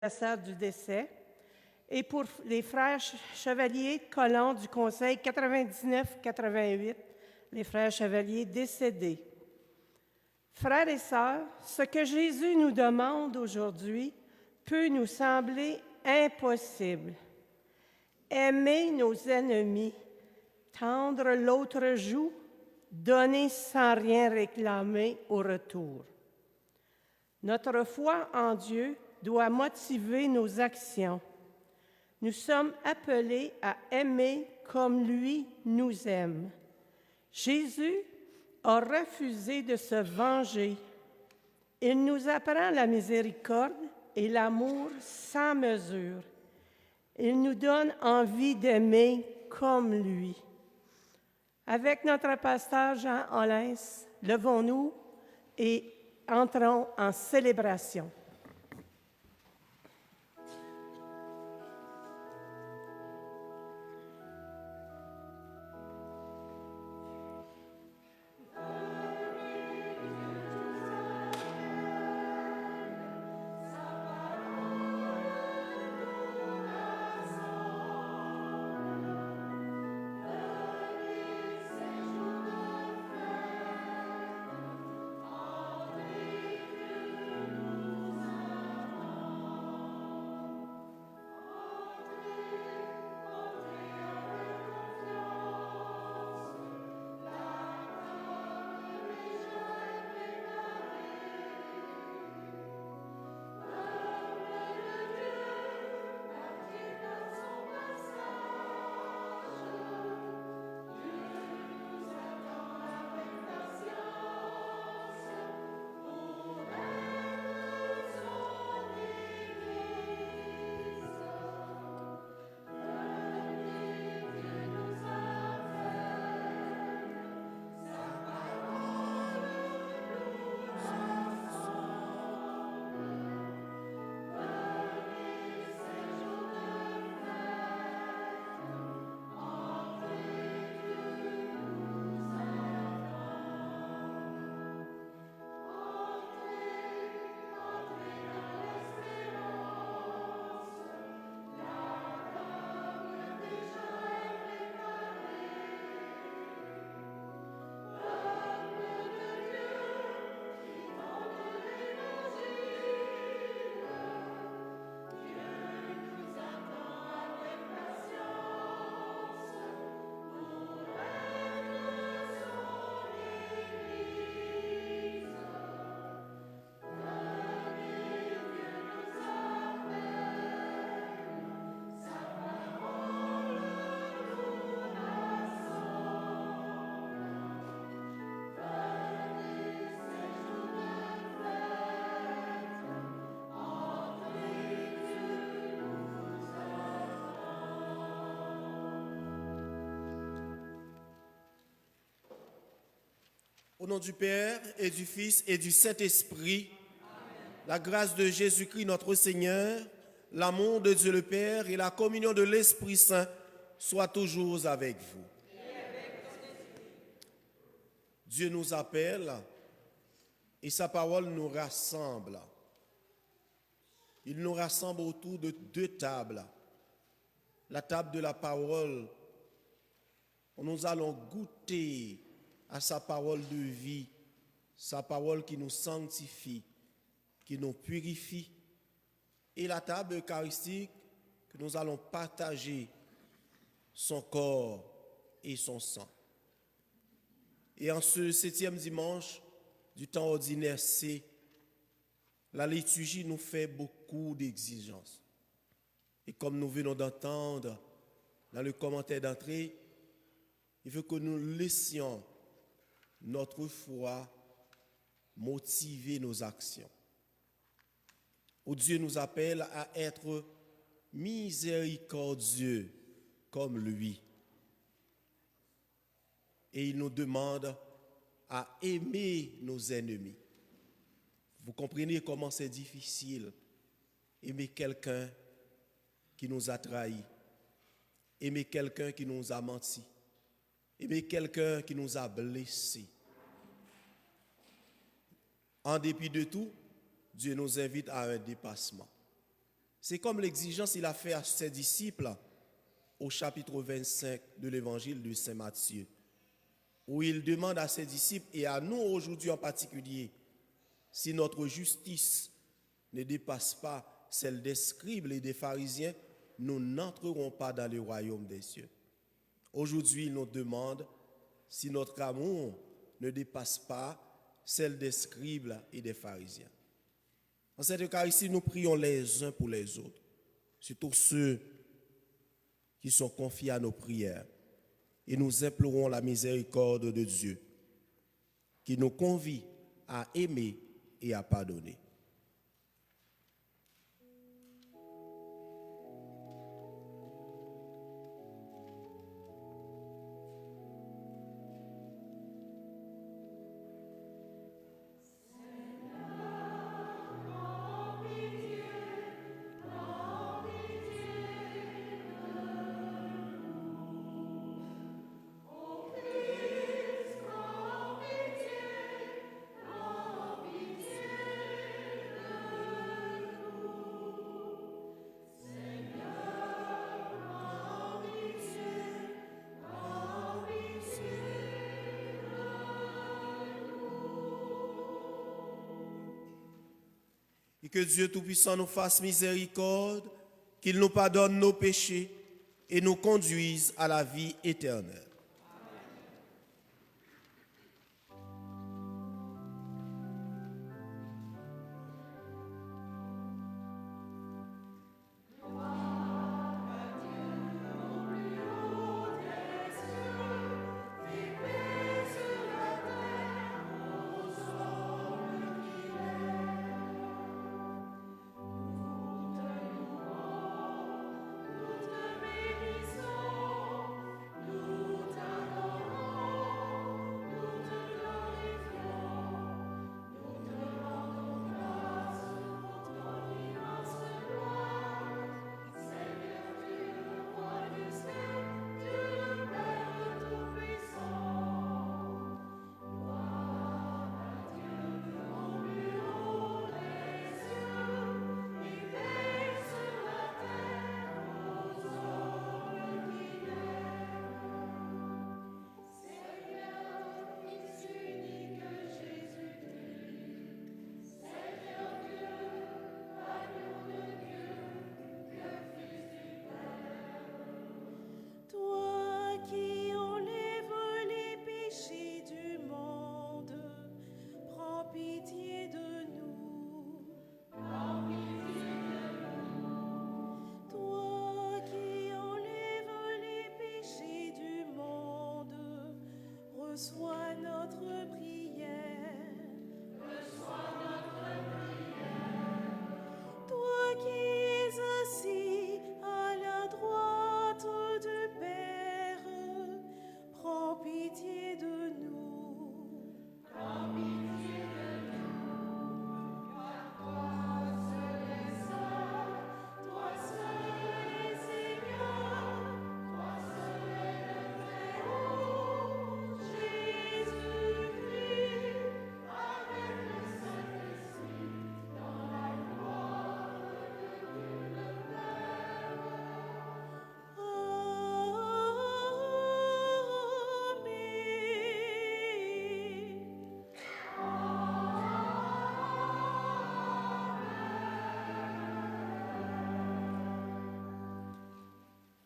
l'anniversaire du décès, et pour les frères chevaliers colons du Conseil 99-88, les frères chevaliers décédés. Frères et sœurs, ce que Jésus nous demande aujourd'hui peut nous sembler impossible. Aimer nos ennemis, tendre l'autre joue, donner sans rien réclamer au retour. Notre foi en Dieu doit motiver nos actions. Nous sommes appelés à aimer comme lui nous aime. Jésus a refusé de se venger. Il nous apprend la miséricorde et l'amour sans mesure. Il nous donne envie d'aimer comme lui. Avec notre pasteur Jean Hollins, levons-nous et entrons en célébration. Au nom du Père et du Fils et du Saint-Esprit, la grâce de Jésus-Christ notre Seigneur, l'amour de Dieu le Père et la communion de l'Esprit Saint soient toujours avec vous. Dieu nous appelle et sa parole nous rassemble. Il nous rassemble autour de deux tables. La table de la parole, où nous allons goûter à sa parole de vie, sa parole qui nous sanctifie, qui nous purifie, et la table eucharistique que nous allons partager son corps et son sang. Et en ce 7e dimanche du temps ordinaire C, la liturgie nous fait beaucoup d'exigences. Et comme nous venons d'entendre dans le commentaire d'entrée, il veut que nous laissions notre foi motiver nos actions. Où Dieu nous appelle à être miséricordieux comme lui. Et il nous demande à aimer nos ennemis. Vous comprenez comment c'est difficile aimer quelqu'un qui nous a trahis, aimer quelqu'un qui nous a menti, aimer quelqu'un qui nous a blessés. En dépit de tout, Dieu nous invite à un dépassement. C'est comme l'exigence qu'il a fait à ses disciples au chapitre 25 de l'évangile de Saint Matthieu, où il demande à ses disciples et à nous aujourd'hui en particulier, si notre justice ne dépasse pas celle des scribes et des pharisiens, nous n'entrerons pas dans le royaume des cieux. Aujourd'hui, il nous demande si notre amour ne dépasse pas celle des scribes et des pharisiens. En cette Eucharistie, nous prions les uns pour les autres, surtout ceux qui sont confiés à nos prières, et nous implorons la miséricorde de Dieu, qui nous convie à aimer et à pardonner. Et que Dieu Tout-Puissant nous fasse miséricorde, qu'il nous pardonne nos péchés et nous conduise à la vie éternelle. Reçois notre prière. Toi qui es assis à la droite du Père, prends pitié de nous. Prends pitié de nous. Car toi seul est saint, toi seul est Seigneur, toi seul est le Très-Haut, Jésus-Christ, avec le Saint-Esprit, dans la gloire de Dieu le Père.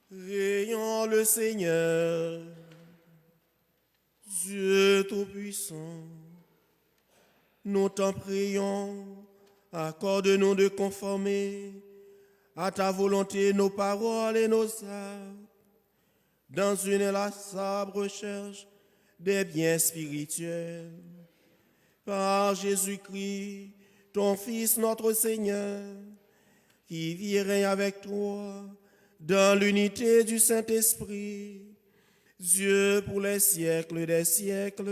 Prions le Seigneur, Dieu Tout-Puissant. Nous t'en prions, accorde-nous de conformer à ta volonté nos paroles et nos actes, dans une inlassable recherche des biens spirituels. Par Jésus-Christ, ton Fils, notre Seigneur, qui vit et règne avec toi dans l'unité du Saint-Esprit, Dieu pour les siècles des siècles.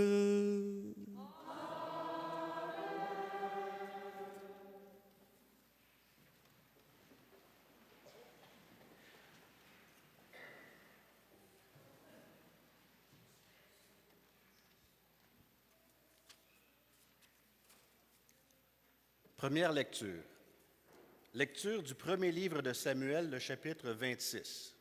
Première lecture. Lecture du premier livre de Samuel, le chapitre 26.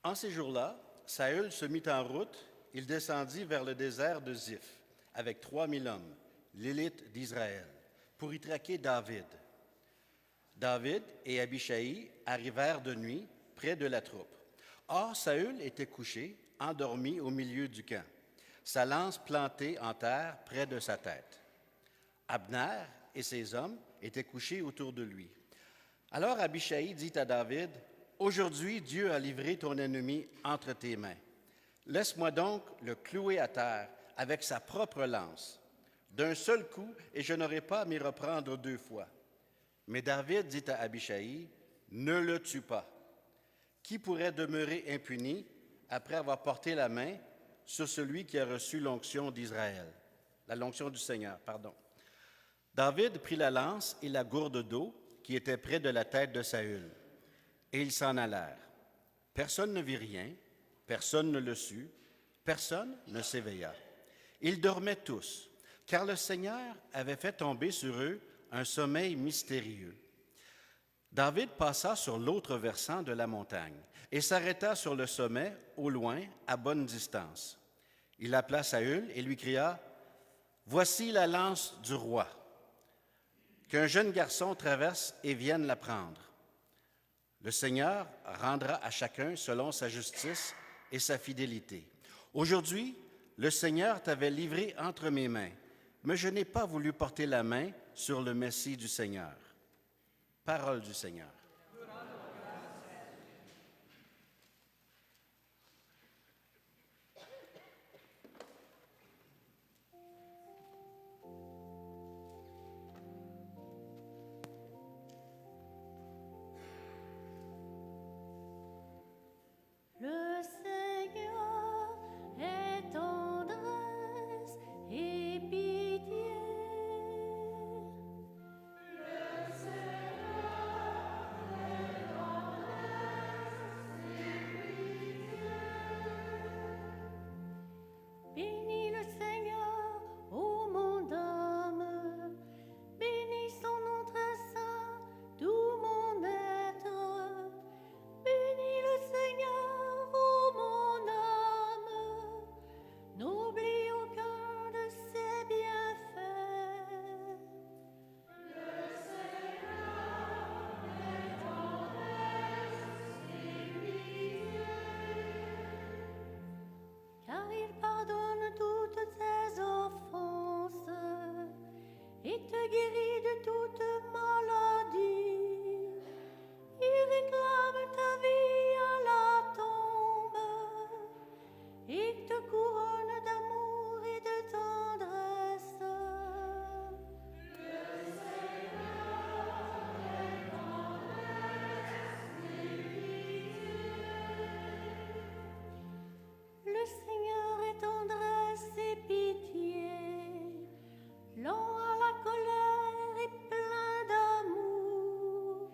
En ces jours-là, Saül se mit en route, il descendit vers le désert de Ziph, avec 3000 hommes, l'élite d'Israël, pour y traquer David. David et Abishai arrivèrent de nuit près de la troupe. Or, Saül était couché, endormi au milieu du camp, sa lance plantée en terre près de sa tête. Abner et ses hommes étaient couchés autour de lui. Alors Abishai dit à David, « Aujourd'hui, Dieu a livré ton ennemi entre tes mains. Laisse-moi donc le clouer à terre avec sa propre lance, d'un seul coup, et je n'aurai pas à m'y reprendre 2 fois. » Mais David dit à Abishai, « Ne le tue pas. Qui pourrait demeurer impuni après avoir porté la main sur celui qui a reçu l'onction d'Israël? » La l'onction du Seigneur, pardon. David prit la lance et la gourde d'eau qui était près de la tête de Saül, et ils s'en allèrent. Personne ne vit rien, personne ne le sut, personne ne s'éveilla. Ils dormaient tous, car le Seigneur avait fait tomber sur eux un sommeil mystérieux. David passa sur l'autre versant de la montagne et s'arrêta sur le sommet, au loin, à bonne distance. Il appela Saül et lui cria, « Voici la lance du roi. Qu'un jeune garçon traverse et vienne la prendre. Le Seigneur rendra à chacun selon sa justice et sa fidélité. Aujourd'hui, le Seigneur t'avait livré entre mes mains, mais je n'ai pas voulu porter la main sur le Messie du Seigneur. » Parole du Seigneur. Le Seigneur est tendresse et pitié. Le Seigneur est tendresse et pitié. Bénis le Seigneur, ô mon âme, bénis son nom très saint, tout mon être. Bénis le Seigneur, ô mon âme, n'oublie aucun de ses bienfaits. Le Seigneur est tendresse et pitié, car il pardonne toutes tes offenses et te guérit de toute maladie. Il réclame ta vie à la tombe et te couronne d'amour et de tendresse. Le Seigneur est tendresse et pitié. Le Seigneur est tendresse et pitié, lent à la colère et plein d'amour.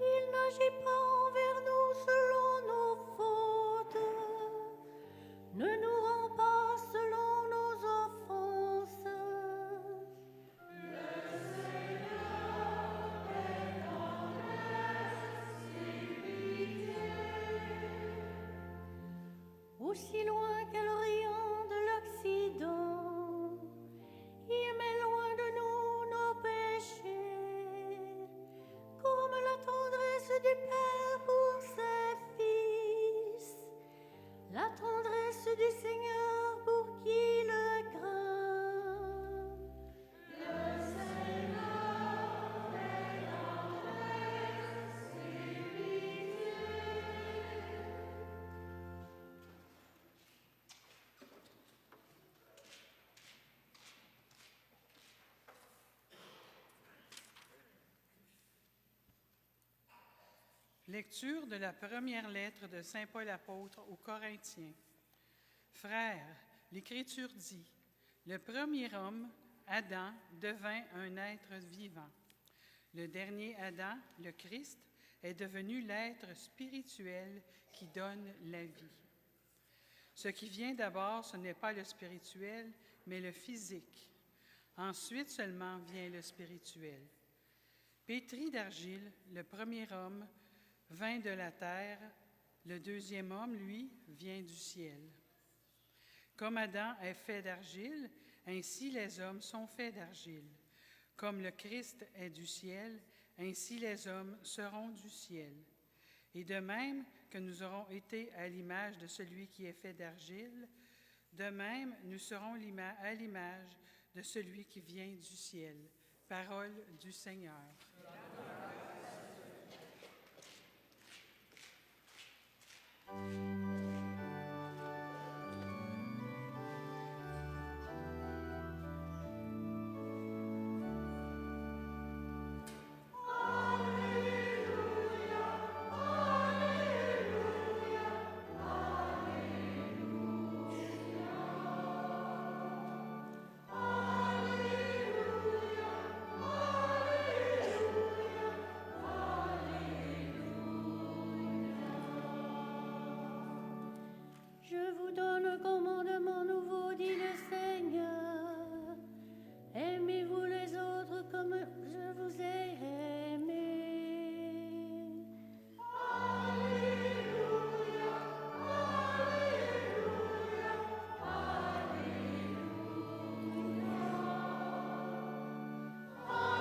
Il n'agit pas envers nous selon nos fautes, ne nous rend pas selon nos offenses. Le Seigneur est tendresse et pitié. Aussi loin que l'Orient de l'Occident, il met loin de nous nos péchés, comme la tendresse du Père pour ses fils, la tendresse du Seigneur pour qui le craint. Le Seigneur est tendresse et pitié. Lecture de la première lettre de Saint Paul apôtre aux Corinthiens. Frères, l'Écriture dit, « Le premier homme, Adam, devint un être vivant. Le dernier Adam, le Christ, est devenu l'être spirituel qui donne la vie. Ce qui vient d'abord, ce n'est pas le spirituel, mais le physique. Ensuite seulement vient le spirituel. Pétri d'argile, le premier homme vint de la terre, le deuxième homme, lui, vient du ciel. Comme Adam est fait d'argile, ainsi les hommes sont faits d'argile. Comme le Christ est du ciel, ainsi les hommes seront du ciel. Et de même que nous aurons été à l'image de celui qui est fait d'argile, de même nous serons à l'image de celui qui vient du ciel. Parole du Seigneur. Je vous donne un commandement nouveau, dit le Seigneur. Aimez-vous les autres comme je vous ai aimés. Alléluia, Alléluia, Alléluia. Alléluia,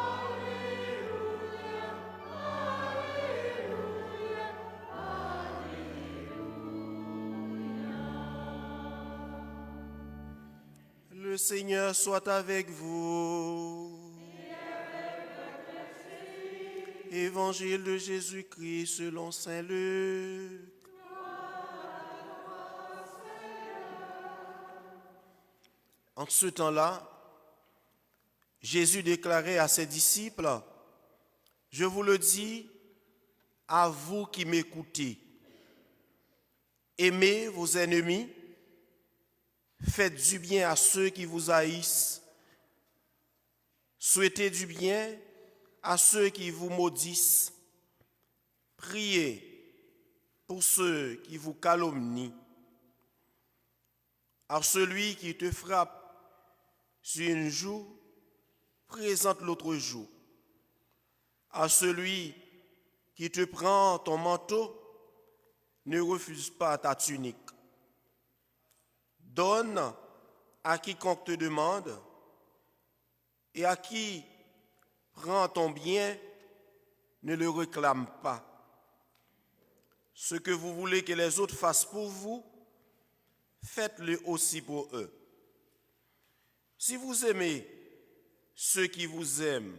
Le Seigneur soit avec vous. Évangile de Jésus-Christ selon saint Luc. En ce temps-là, Jésus déclarait à ses disciples, « Je vous le dis, à vous qui m'écoutez, aimez vos ennemis, faites du bien à ceux qui vous haïssent, souhaitez du bien à ceux qui vous maudissent, priez pour ceux qui vous calomnient. À celui qui te frappe sur une joue, présente l'autre joue. À celui qui te prend ton manteau, ne refuse pas ta tunique. Donne à quiconque te demande, et à qui prend ton bien, ne le réclame pas. Ce que vous voulez que les autres fassent pour vous, faites-le aussi pour eux. Si vous aimez ceux qui vous aiment,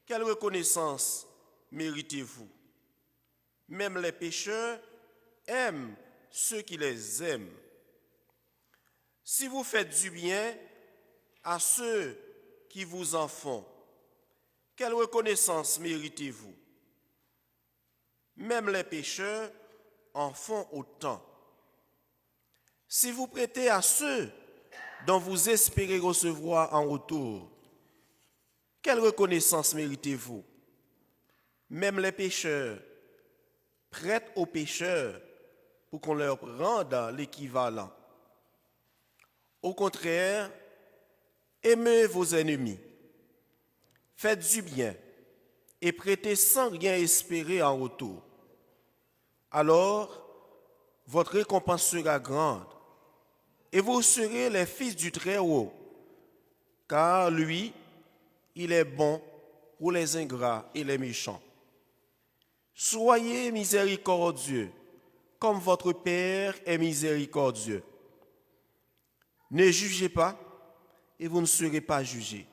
quelle reconnaissance méritez-vous? Même les pécheurs aiment ceux qui les aiment. Si vous faites du bien à ceux qui vous en font, quelle reconnaissance méritez-vous? Même les pécheurs en font autant. Si vous prêtez à ceux dont vous espérez recevoir en retour, quelle reconnaissance méritez-vous? Même les pécheurs prêtent aux pécheurs pour qu'on leur rende l'équivalent. Au contraire, aimez vos ennemis, faites du bien et prêtez sans rien espérer en retour. Alors, votre récompense sera grande et vous serez les fils du Très-Haut, car lui, il est bon pour les ingrats et les méchants. Soyez miséricordieux, comme votre Père est miséricordieux. Ne jugez pas, et vous ne serez pas jugés.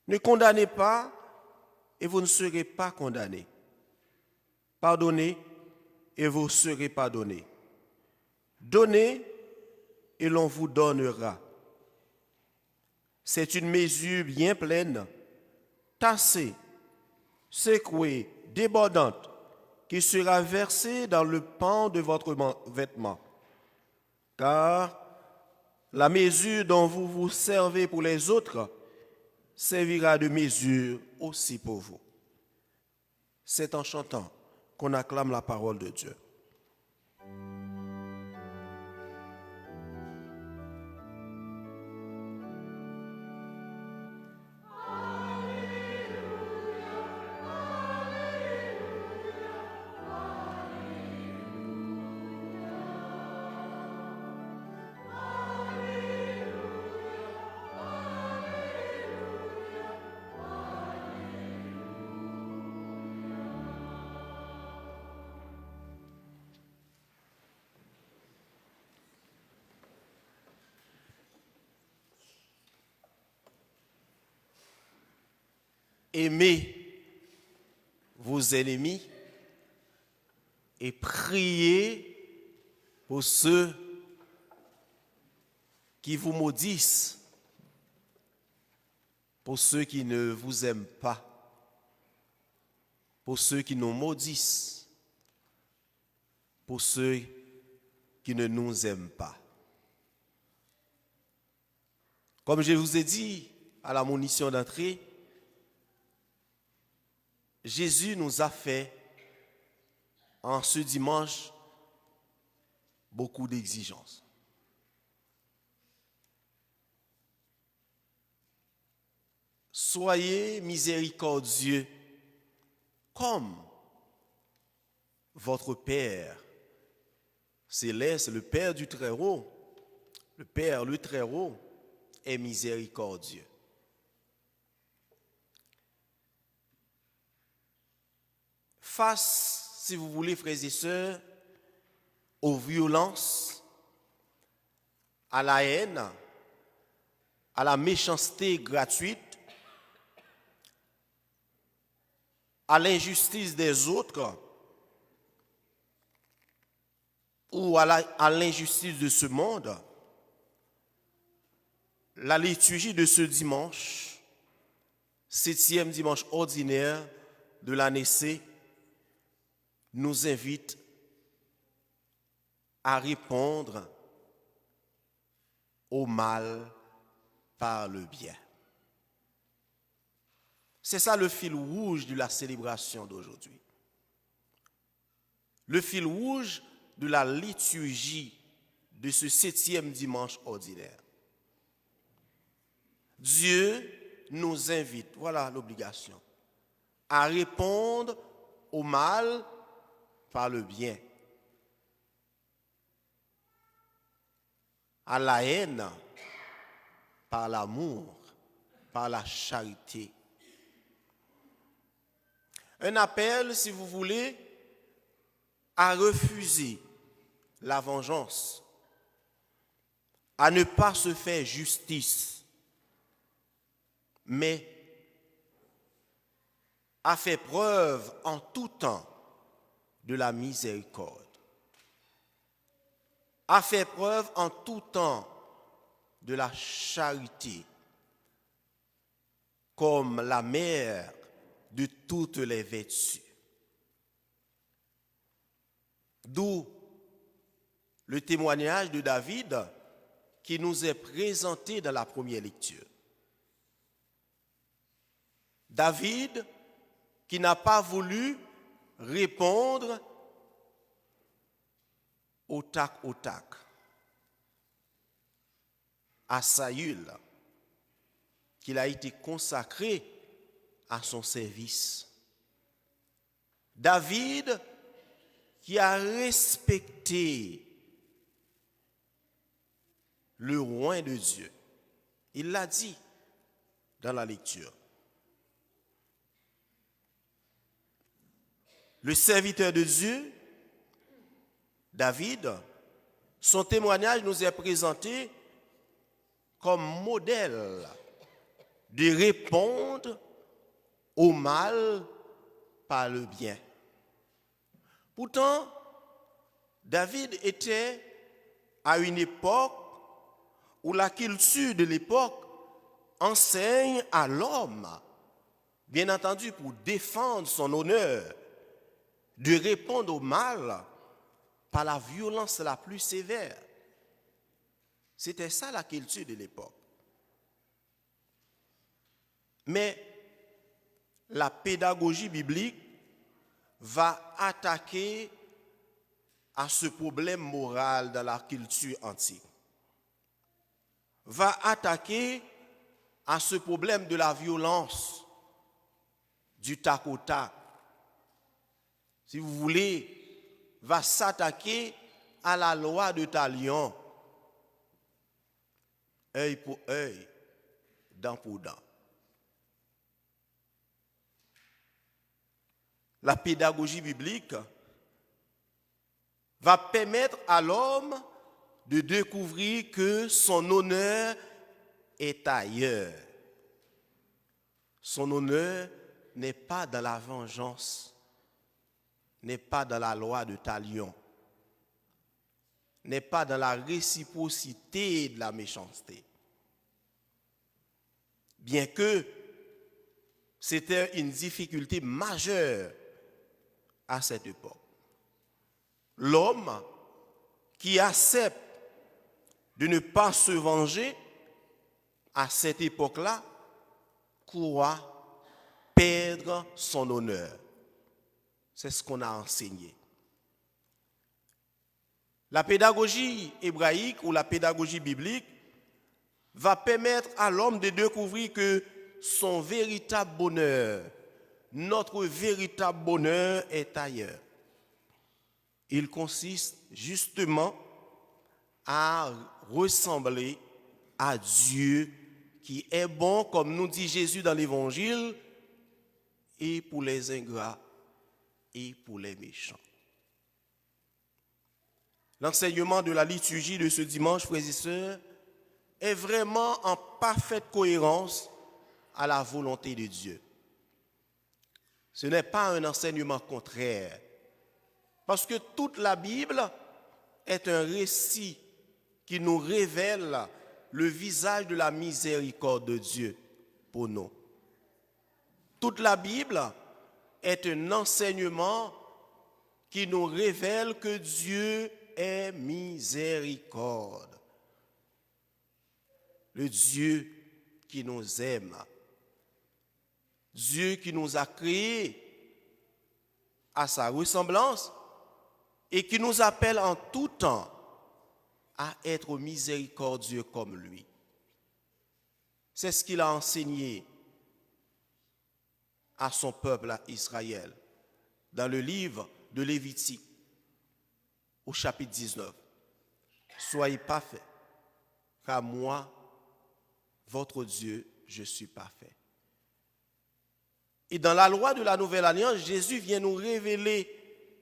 Ne condamnez pas, et vous ne serez pas condamnés. Pardonnez, et vous serez pardonnés. Donnez, et l'on vous donnera. C'est une mesure bien pleine, tassée, secouée, débordante, qui sera versée dans le pan de votre vêtement. Car la mesure dont vous vous servez pour les autres servira de mesure aussi pour vous. C'est en chantant qu'on acclame la parole de Dieu. aimez vos ennemis et priez pour ceux qui vous maudissent, pour ceux qui ne vous aiment pas, pour ceux qui nous maudissent, pour ceux qui ne nous aiment pas. Comme je vous ai dit à la monition d'entrée, Jésus nous a fait en ce dimanche beaucoup d'exigences. Soyez miséricordieux comme votre Père céleste, le Père du Très-Haut, le Père, le Très-Haut, est miséricordieux. Face, si vous voulez, frères et sœurs, aux violences, à la haine, à la méchanceté gratuite, à l'injustice des autres ou à l'injustice de ce monde, la liturgie de ce dimanche, 7e dimanche ordinaire de l'année C, nous invite à répondre au mal par le bien. C'est ça le fil rouge de la célébration d'aujourd'hui. Le fil rouge de la liturgie de ce 7e dimanche ordinaire. Dieu nous invite, voilà l'obligation, à répondre au mal par le bien, à la haine par l'amour, par la charité. Un appel, si vous voulez, à refuser la vengeance, à ne pas se faire justice, mais à faire preuve en tout temps de la miséricorde, à faire preuve en tout temps de la charité, comme la mère de toutes les vertus. D'où le témoignage de David qui nous est présenté dans la première lecture. David qui n'a pas voulu répondre au tac à Saül, qu'il a été consacré à son service. David qui a respecté le roi de Dieu. Il l'a dit dans la lecture. Le serviteur de Dieu, David, son témoignage nous est présenté comme modèle de répondre au mal par le bien. Pourtant, David était à une époque où la culture de l'époque enseigne à l'homme, bien entendu pour défendre son honneur, de répondre au mal par la violence la plus sévère. C'était ça la culture de l'époque. Mais la pédagogie biblique va attaquer à ce problème moral dans la culture antique. Va attaquer à ce problème de la violence, du tac au tac. Si vous voulez, va s'attaquer à la loi de Talion. Œil pour œil, dent pour dent. La pédagogie biblique va permettre à l'homme de découvrir que son honneur est ailleurs. Son honneur n'est pas dans la vengeance, n'est pas dans la loi de talion, n'est pas dans la réciprocité de la méchanceté. Bien que c'était une difficulté majeure à cette époque. L'homme qui accepte de ne pas se venger à cette époque-là croit perdre son honneur. C'est ce qu'on a enseigné. La pédagogie hébraïque ou la pédagogie biblique va permettre à l'homme de découvrir que son véritable bonheur, notre véritable bonheur est ailleurs. Il consiste justement à ressembler à Dieu qui est bon, comme nous dit Jésus dans l'Évangile, et pour les ingrats et pour les méchants. L'enseignement de la liturgie de ce dimanche, frères et sœurs, est vraiment en parfaite cohérence à la volonté de Dieu. Ce n'est pas un enseignement contraire, parce que toute la Bible est un récit qui nous révèle le visage de la miséricorde de Dieu pour nous. Toute la Bible est un enseignement qui nous révèle que Dieu est miséricorde. Le Dieu qui nous aime. Dieu qui nous a créés à sa ressemblance et qui nous appelle en tout temps à être miséricordieux comme lui. C'est ce qu'il a enseigné à son peuple, à Israël, dans le livre de Lévitique, au chapitre 19. Soyez parfaits, car moi, votre Dieu, je suis parfait. Et dans la loi de la Nouvelle Alliance, Jésus vient nous révéler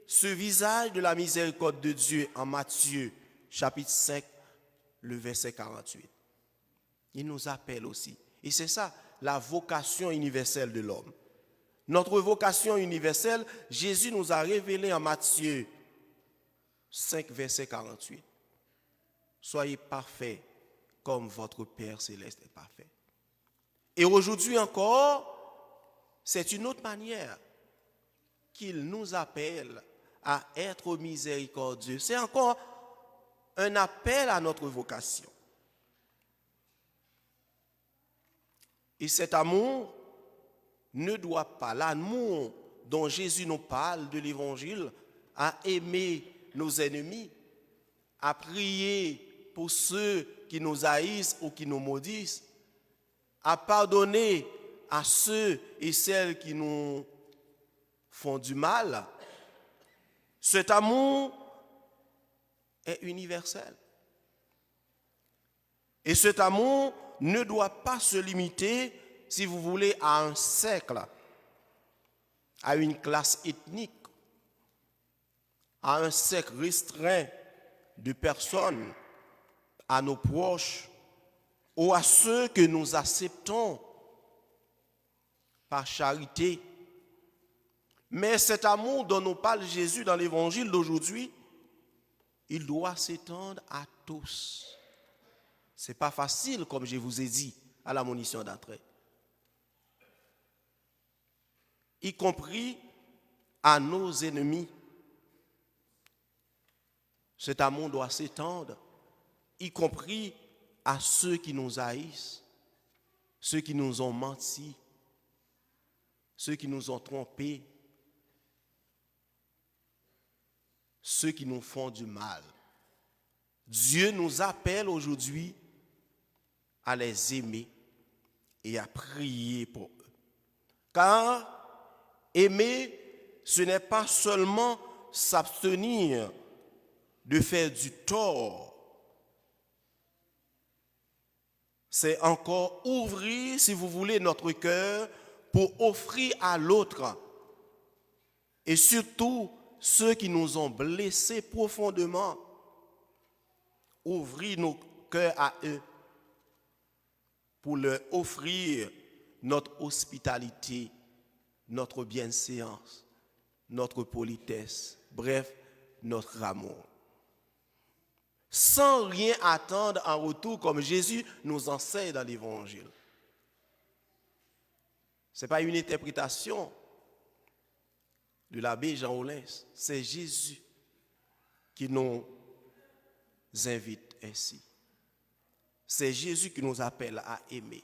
ce visage de la miséricorde de Dieu en Matthieu, chapitre 5, le verset 48. Il nous appelle aussi. Et c'est ça, la vocation universelle de l'homme. Notre vocation universelle, Jésus nous a révélé en Matthieu 5, verset 48. Soyez parfaits comme votre Père céleste est parfait. Et aujourd'hui encore, c'est une autre manière qu'il nous appelle à être miséricordieux. C'est encore un appel à notre vocation. Et cet amour ne doit pas, l'amour dont Jésus nous parle de l'Évangile, à aimer nos ennemis, à prier pour ceux qui nous haïssent ou qui nous maudissent, à pardonner à ceux et celles qui nous font du mal. Cet amour est universel. Et cet amour ne doit pas se limiter, si vous voulez, à un siècle, à une classe ethnique, à un cercle restreint de personnes, à nos proches ou à ceux que nous acceptons par charité. Mais cet amour dont nous parle Jésus dans l'évangile d'aujourd'hui, il doit s'étendre à tous. Ce n'est pas facile, comme je vous ai dit à la monition d'entrée. Y compris à nos ennemis. Cet amour doit s'étendre, y compris à ceux qui nous haïssent, ceux qui nous ont menti, ceux qui nous ont trompés, ceux qui nous font du mal. Dieu nous appelle aujourd'hui à les aimer et à prier pour eux. Car aimer, ce n'est pas seulement s'abstenir de faire du tort, c'est encore ouvrir, si vous voulez, notre cœur pour offrir à l'autre, et surtout ceux qui nous ont blessés profondément, ouvrir nos cœurs à eux pour leur offrir notre hospitalité, notre bienséance, notre politesse, bref, notre amour. Sans rien attendre en retour, comme Jésus nous enseigne dans l'Évangile. Ce n'est pas une interprétation de l'abbé Jean Aulens, c'est Jésus qui nous invite ainsi. C'est Jésus qui nous appelle à aimer.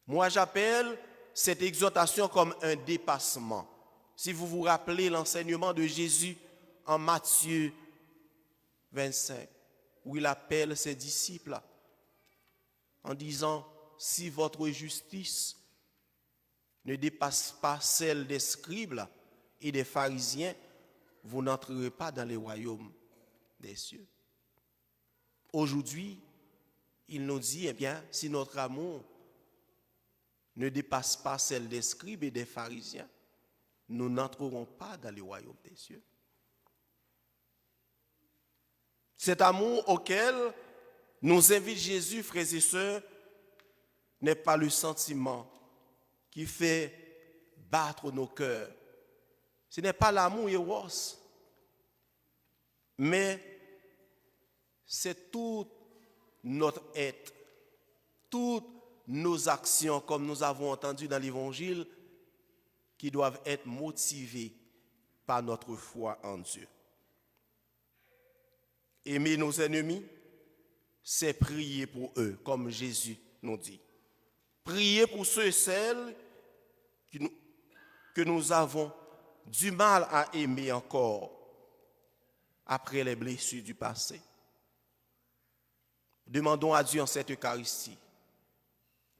Moi, j'appelle cette exhortation comme un dépassement. Si vous vous rappelez l'enseignement de Jésus en Matthieu 25, où il appelle ses disciples en disant, si votre justice ne dépasse pas celle des scribes et des pharisiens, vous n'entrerez pas dans les royaumes des cieux. Aujourd'hui, il nous dit, eh bien, si notre amour ne dépasse pas celle des scribes et des pharisiens, nous n'entrerons pas dans les royaumes des cieux. Cet amour auquel nous invite Jésus, frères et sœurs, n'est pas le sentiment qui fait battre nos cœurs. Ce n'est pas l'amour éros, mais c'est tout notre être, toutes nos actions, comme nous avons entendu dans l'Évangile, qui doivent être motivées par notre foi en Dieu. Aimer nos ennemis, c'est prier pour eux, comme Jésus nous dit. Prier pour ceux et celles que nous avons du mal à aimer encore après les blessures du passé. Demandons à Dieu en cette Eucharistie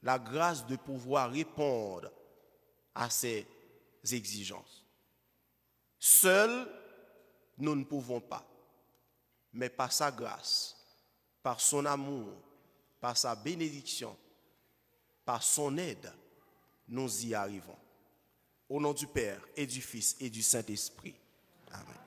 la grâce de pouvoir répondre à ces exigences. Seuls, nous ne pouvons pas. Mais par sa grâce, par son amour, par sa bénédiction, par son aide, nous y arrivons. Au nom du Père et du Fils et du Saint-Esprit. Amen.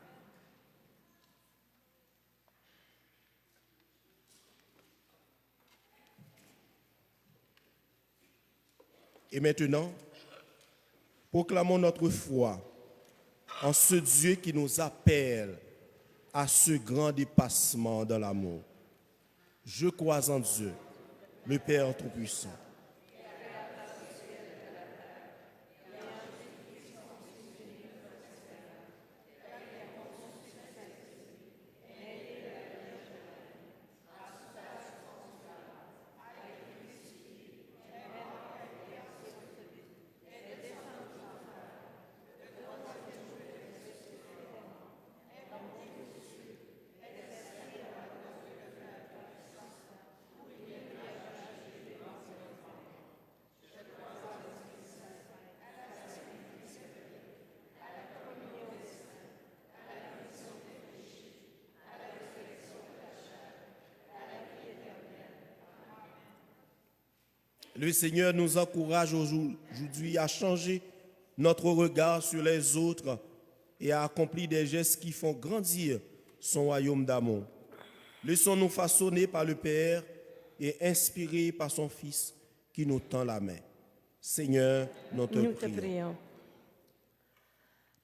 Et maintenant, proclamons notre foi en ce Dieu qui nous appelle à ce grand dépassement dans l'amour. Je crois en Dieu, le Père Tout-Puissant. Le Seigneur nous encourage aujourd'hui à changer notre regard sur les autres et à accomplir des gestes qui font grandir son royaume d'amour. Laissons-nous façonner par le Père et inspirés par son Fils qui nous tend la main. Seigneur, nous te prions.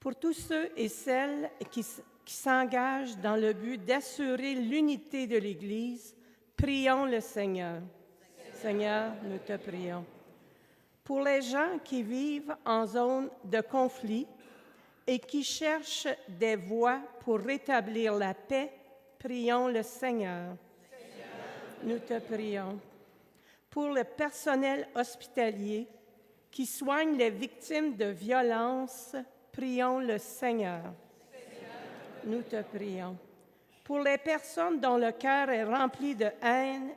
Pour tous ceux et celles qui s'engagent dans le but d'assurer l'unité de l'Église, prions le Seigneur. Seigneur, nous te prions. Pour les gens qui vivent en zone de conflit et qui cherchent des voies pour rétablir la paix, prions le Seigneur. Nous te prions. Pour le personnel hospitalier qui soigne les victimes de violences, prions le Seigneur. Nous te prions. Pour les personnes dont le cœur est rempli de haine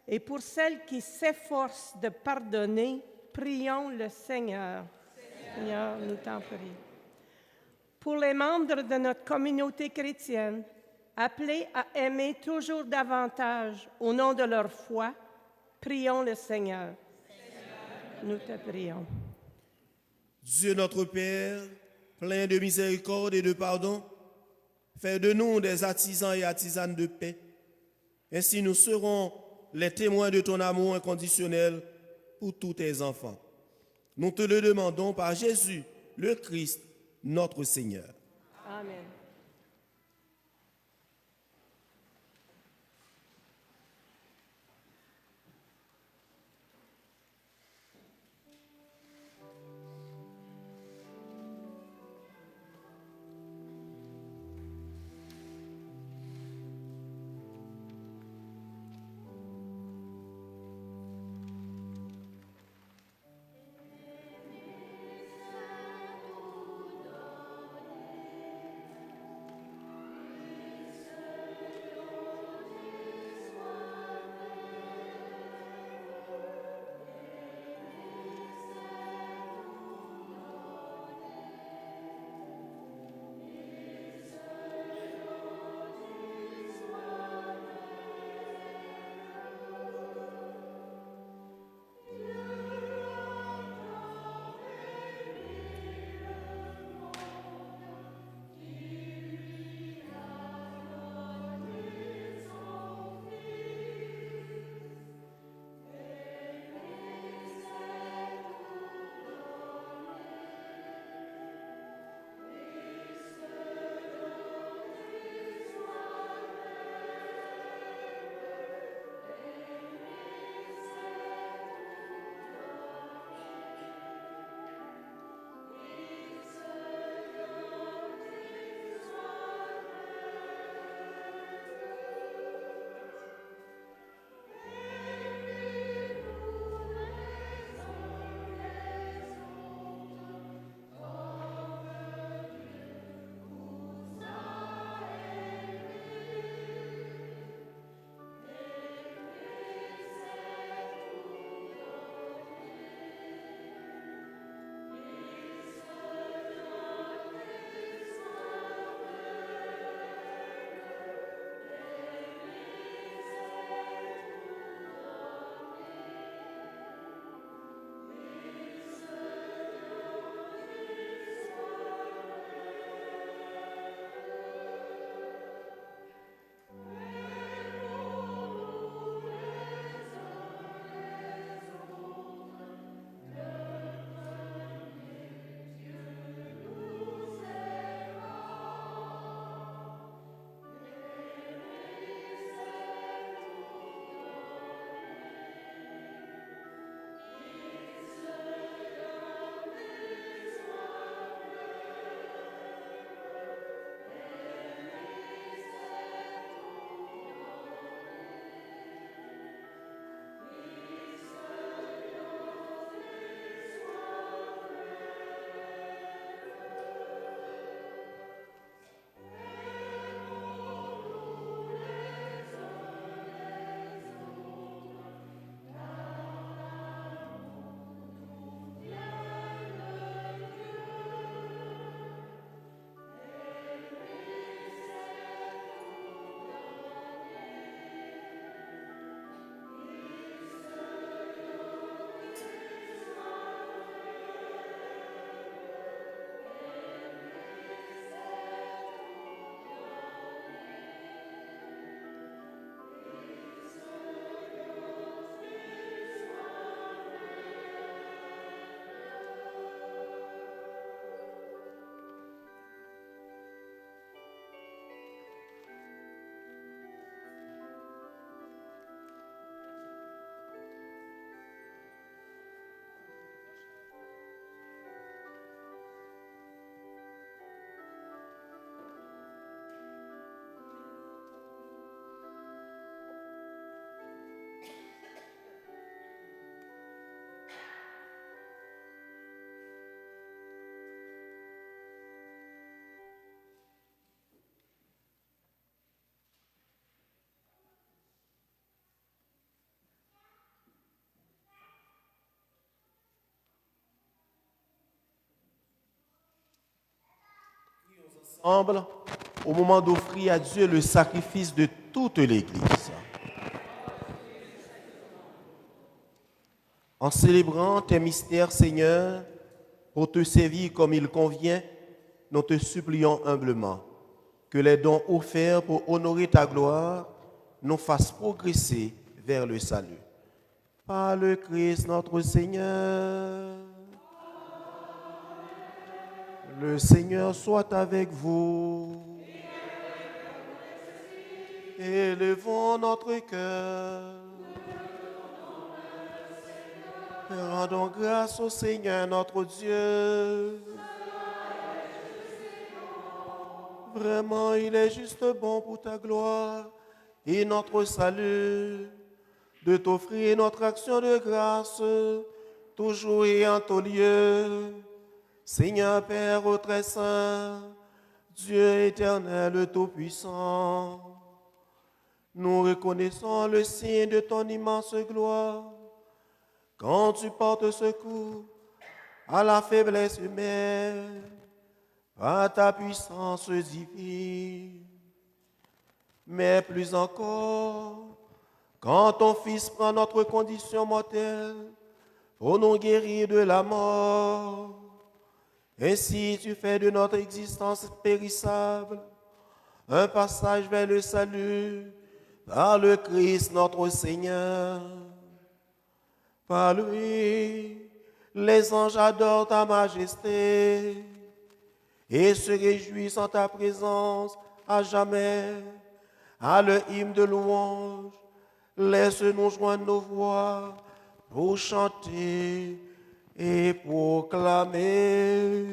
et pour celles qui s'efforcent de pardonner, prions le Seigneur. Seigneur, nous t'en prions. Pour les membres de notre communauté chrétienne, appelés à aimer toujours davantage au nom de leur foi, prions le Seigneur. Nous te prions. Dieu notre Père, plein de miséricorde et de pardon, fais de nous des artisans et artisanes de paix. Ainsi nous serons les témoins de ton amour inconditionnel pour tous tes enfants. Nous te le demandons par Jésus, le Christ, notre Seigneur. Amen. Ensemble, au moment d'offrir à Dieu le sacrifice de toute l'Église. En célébrant tes mystères, Seigneur, pour te servir comme il convient, nous te supplions humblement que les dons offerts pour honorer ta gloire nous fassent progresser vers le salut. Par le Christ notre Seigneur. Le Seigneur soit avec vous. Élevons notre cœur. Rendons grâce au Seigneur notre Dieu. Vraiment, il est juste bon pour ta gloire et notre salut de t'offrir notre action de grâce, toujours et en tout lieu. Seigneur Père très saint, Dieu éternel tout-puissant, nous reconnaissons le signe de ton immense gloire quand tu portes secours à la faiblesse humaine par ta puissance divine. Mais plus encore, quand ton Fils prend notre condition mortelle pour nous guérir de la mort, ainsi tu fais de notre existence périssable un passage vers le salut par le Christ notre Seigneur. Par lui, les anges adorent ta majesté et se réjouissent en ta présence à jamais. À le hymne de louange, laisse-nous joindre nos voix pour chanter et proclamer.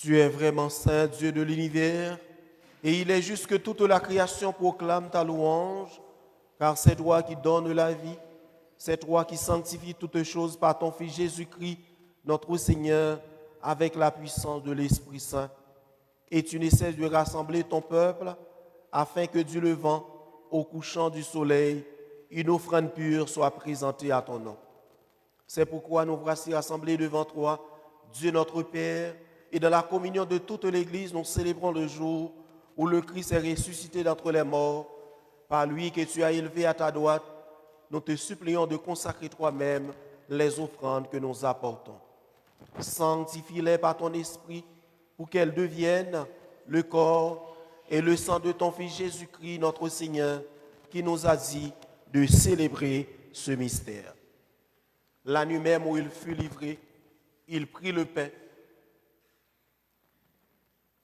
Tu es vraiment saint, Dieu de l'univers, et il est juste que toute la création proclame ta louange, car c'est toi qui donnes la vie, c'est toi qui sanctifies toutes choses par ton Fils Jésus-Christ, notre Seigneur, avec la puissance de l'Esprit Saint. Et tu ne cesses de rassembler ton peuple, afin que du levant au couchant du soleil, une offrande pure soit présentée à ton nom. C'est pourquoi nous voici rassemblés devant toi, Dieu notre Père, et dans la communion de toute l'Église, nous célébrons le jour où le Christ est ressuscité d'entre les morts. Par lui que tu as élevé à ta droite, nous te supplions de consacrer toi-même les offrandes que nous apportons. Sanctifie-les par ton esprit pour qu'elles deviennent le corps et le sang de ton Fils Jésus-Christ, notre Seigneur, qui nous a dit de célébrer ce mystère. La nuit même où il fut livré, il prit le pain.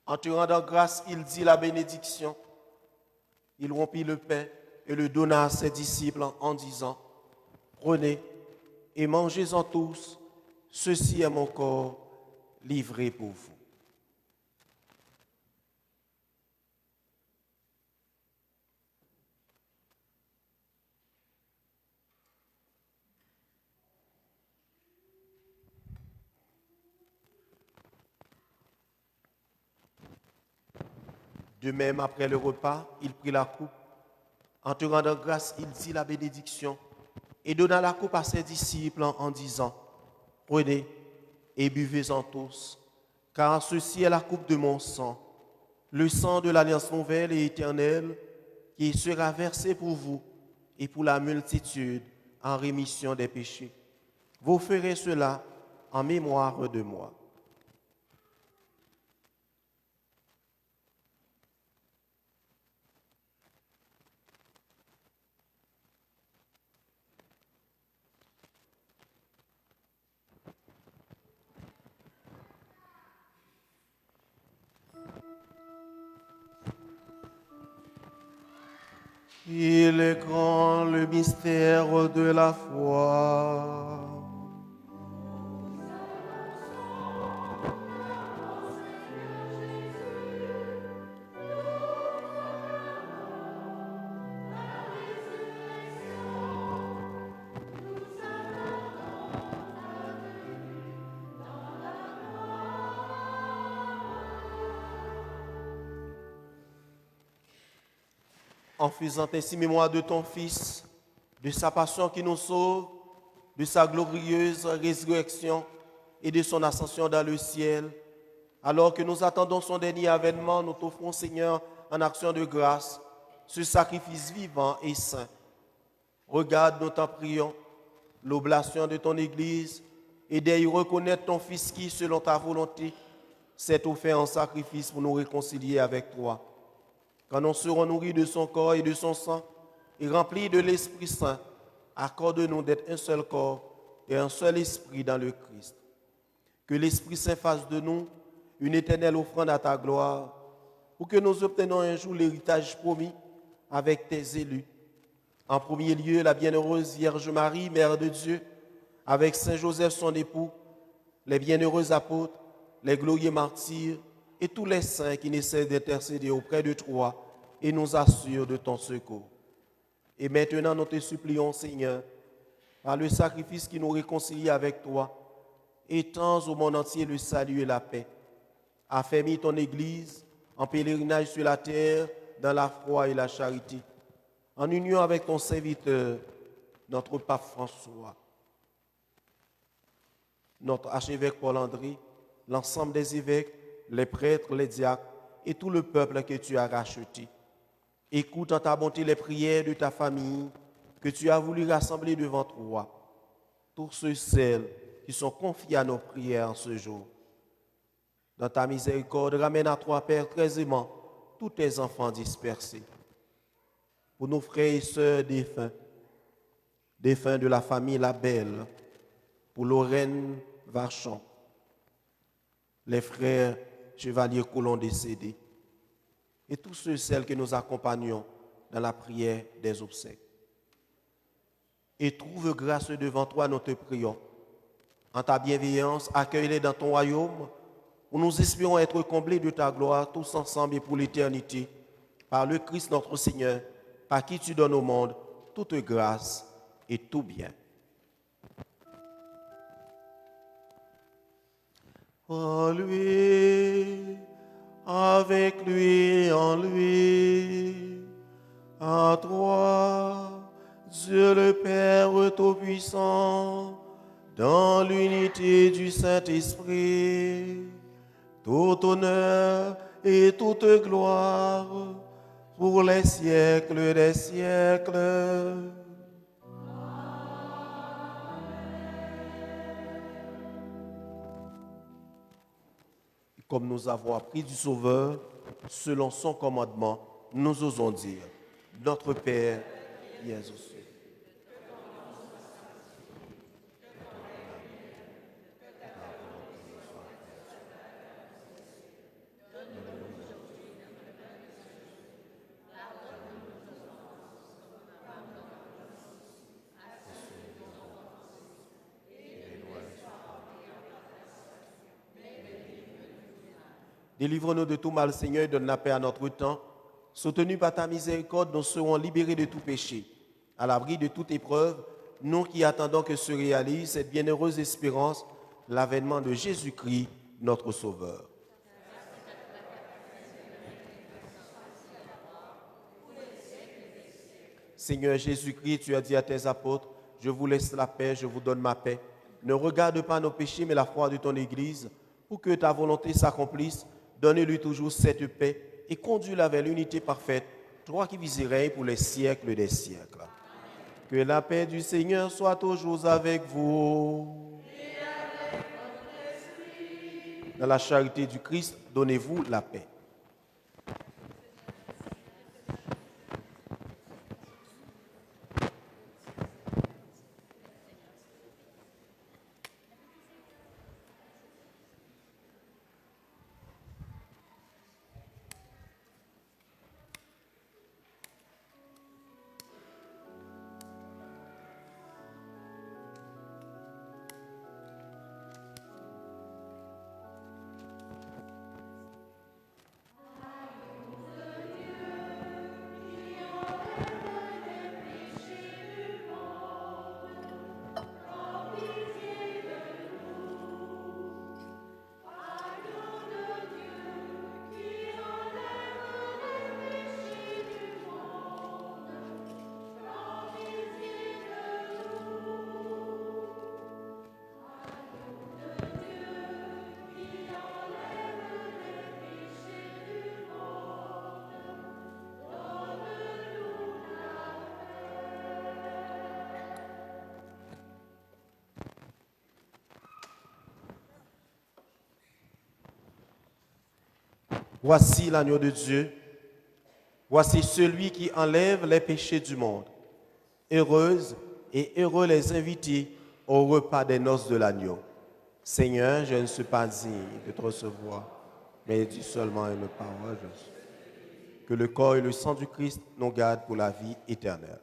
En te rendant grâce, il dit la bénédiction. Il rompit le pain et le donna à ses disciples en disant, « Prenez et mangez-en tous, ceci est mon corps livré pour vous. » De même, après le repas, il prit la coupe. En te rendant grâce, il dit la bénédiction et donna la coupe à ses disciples en disant, « Prenez et buvez-en tous, car ceci est la coupe de mon sang, le sang de l'alliance nouvelle et éternelle, qui sera versé pour vous et pour la multitude en rémission des péchés. Vous ferez cela en mémoire de moi. » Il est grand le mystère de la foi. en faisant ainsi mémoire de ton Fils, de sa passion qui nous sauve, de sa glorieuse résurrection et de son ascension dans le ciel. Alors que nous attendons son dernier avènement, nous t'offrons, Seigneur, en action de grâce, ce sacrifice vivant et saint. Regarde, nous t'en prions, l'oblation de ton Église et d'y reconnaître ton Fils qui, selon ta volonté, s'est offert en sacrifice pour nous réconcilier avec toi. Quand nous serons nourris de son corps et de son sang et remplis de l'Esprit Saint, accorde-nous d'être un seul corps et un seul esprit dans le Christ. Que l'Esprit Saint fasse de nous une éternelle offrande à ta gloire, pour que nous obtenions un jour l'héritage promis avec tes élus. En premier lieu, la bienheureuse Vierge Marie, Mère de Dieu, avec Saint Joseph son époux, les bienheureux apôtres, les glorieux martyrs et tous les saints qui n'essaient d'intercéder auprès de toi et nous assurent de ton secours. Et maintenant, nous te supplions, Seigneur, par le sacrifice qui nous réconcilie avec toi, étends au monde entier le salut et la paix. Affermis ton Église en pèlerinage sur la terre, dans la foi et la charité, en union avec ton serviteur, notre pape François, notre archevêque Paul-André, l'ensemble des évêques, les prêtres, les diacres et tout le peuple que tu as racheté. Écoute en ta bonté les prières de ta famille que tu as voulu rassembler devant toi. Tous ceux et celles qui sont confiés à nos prières en ce jour. Dans ta miséricorde, ramène à toi, Père, très aimant, tous tes enfants dispersés. Pour nos frères et sœurs défunts de la famille Labelle, pour Lorraine Vachon, les frères chevaliers Coulon décédés, et tous ceux et celles que nous accompagnons dans la prière des obsèques. Et trouve grâce devant toi, nous te prions. En ta bienveillance, accueille-les dans ton royaume, où nous espérons être comblés de ta gloire, tous ensemble et pour l'éternité, par le Christ notre Seigneur, par qui tu donnes au monde toute grâce et tout bien. En lui, avec lui et en lui, à toi, Dieu le Père Tout-Puissant, dans l'unité du Saint-Esprit, tout honneur et toute gloire pour les siècles des siècles. Comme nous avons appris du Sauveur, selon son commandement, nous osons dire, notre Père, qui es aux cieux. Délivre-nous de tout mal, Seigneur, et donne la paix à notre temps. Soutenus par ta miséricorde, nous serons libérés de tout péché. À l'abri de toute épreuve, nous qui attendons que se réalise cette bienheureuse espérance, l'avènement de Jésus-Christ, notre Sauveur. Seigneur Jésus-Christ, tu as dit à tes apôtres, je vous laisse la paix, je vous donne ma paix. Ne regarde pas nos péchés, mais la foi de ton Église, pour que ta volonté s'accomplisse. Donne-lui toujours cette paix et conduis-la vers l'unité parfaite, toi qui vis et règnes pour les siècles des siècles. Amen. Que la paix du Seigneur soit toujours avec vous. Et avec votre esprit. Dans la charité du Christ, donnez-vous la paix. Voici l'agneau de Dieu. Voici celui qui enlève les péchés du monde. Heureuses et heureux les invités au repas des noces de l'agneau. Seigneur, je ne suis pas digne de te recevoir, mais dis seulement une parole. Que le corps et le sang du Christ nous gardent pour la vie éternelle.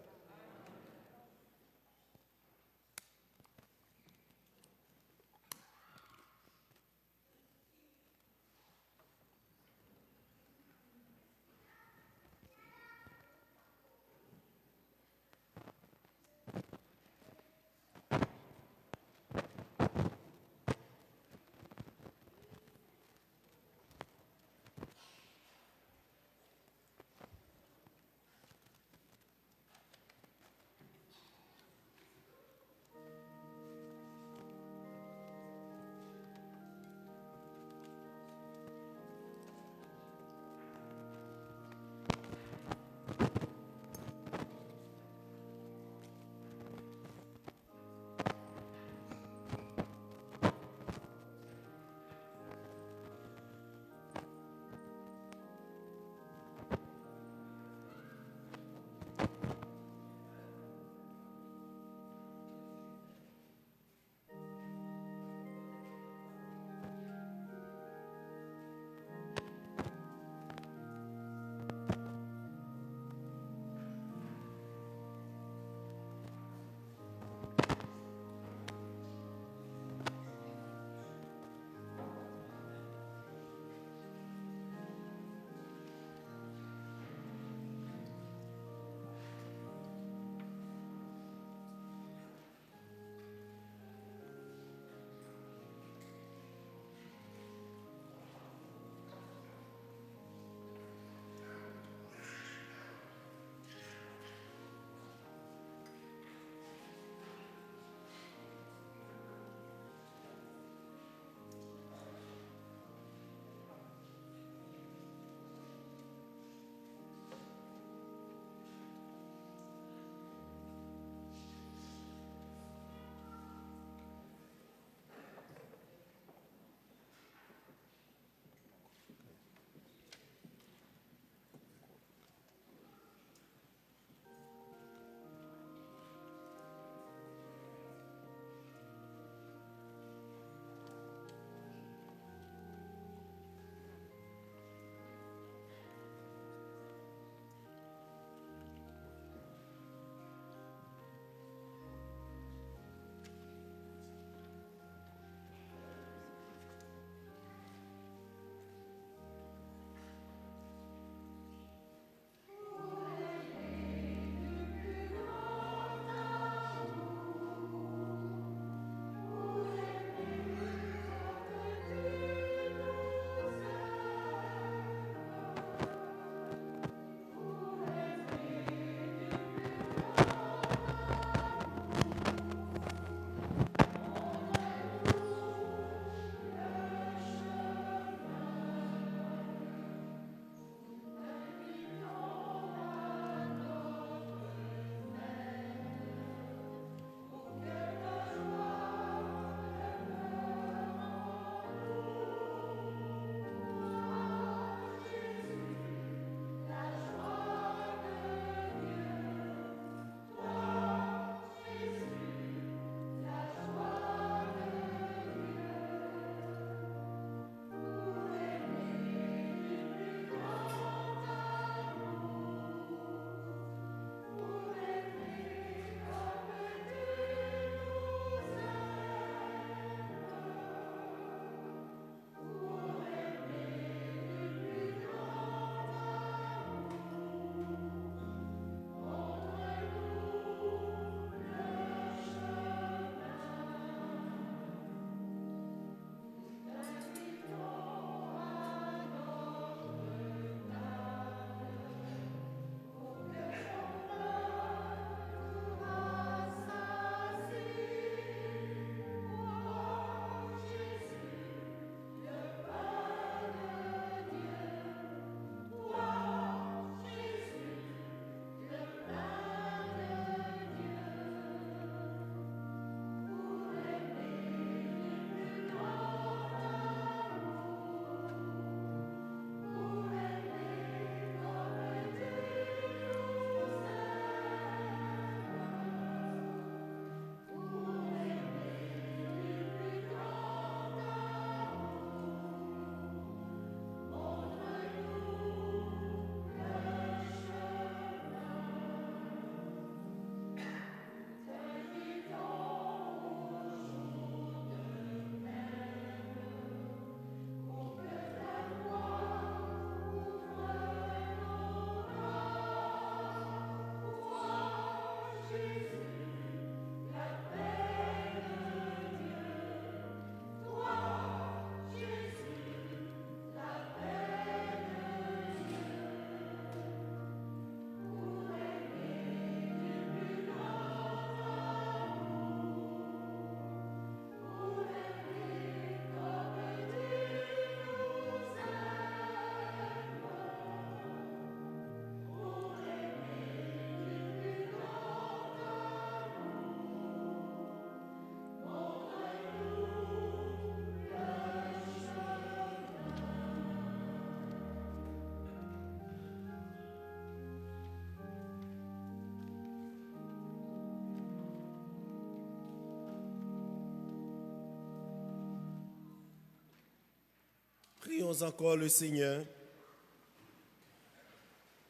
Prions encore le Seigneur.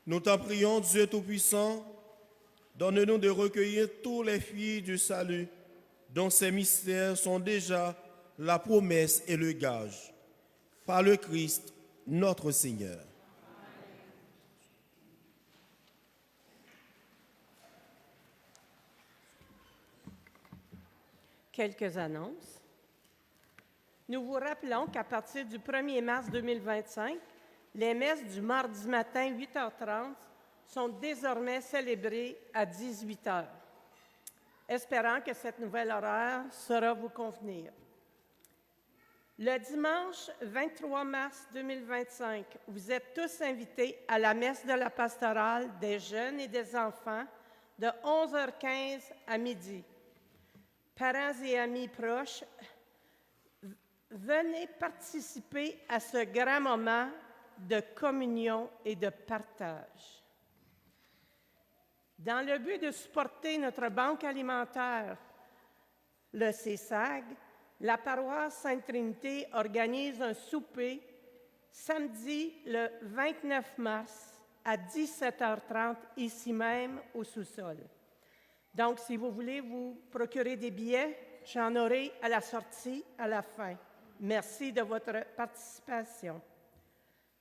Nous t'en prions, Dieu Tout-Puissant, donne-nous de recueillir tous les fruits du salut, dont ces mystères sont déjà la promesse et le gage. Par le Christ, notre Seigneur. Quelques annonces. Nous vous rappelons qu'à partir du 1er mars 2025, les messes du mardi matin 8h30 sont désormais célébrées à 18h. Espérant que cette nouvelle horaire saura vous convenir. Le dimanche 23 mars 2025, vous êtes tous invités à la messe de la pastorale des jeunes et des enfants de 11h15 à midi. Parents et amis proches, venez participer à ce grand moment de communion et de partage. Dans le but de supporter notre banque alimentaire, le CESAG, la paroisse Sainte-Trinité organise un souper samedi le 29 mars à 17h30 ici même au sous-sol. Donc, si vous voulez vous procurer des billets, j'en aurai à la sortie à la fin. Merci de votre participation.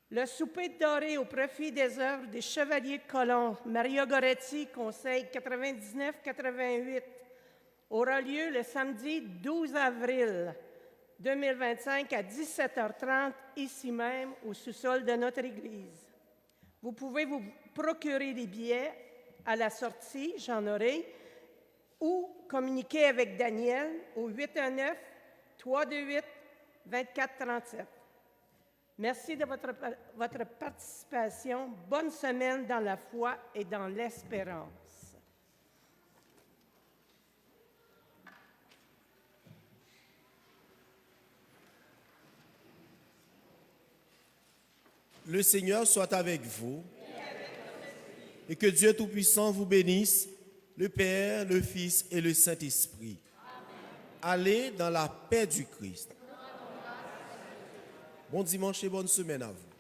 Le souper de doré au profit des œuvres des Chevaliers de Colomb, Maria Goretti, Conseil 99-88, aura lieu le samedi 12 avril 2025 à 17h30, ici même, au sous-sol de notre Église. Vous pouvez vous procurer des billets à la sortie, j'en aurai, ou communiquer avec Daniel au 819-328-2437. Merci de votre participation. Bonne semaine dans la foi et dans l'espérance. Le Seigneur soit avec vous et que Dieu Tout-Puissant vous bénisse, le Père, le Fils et le Saint-Esprit. Allez dans la paix du Christ. Bon dimanche et bonne semaine à vous.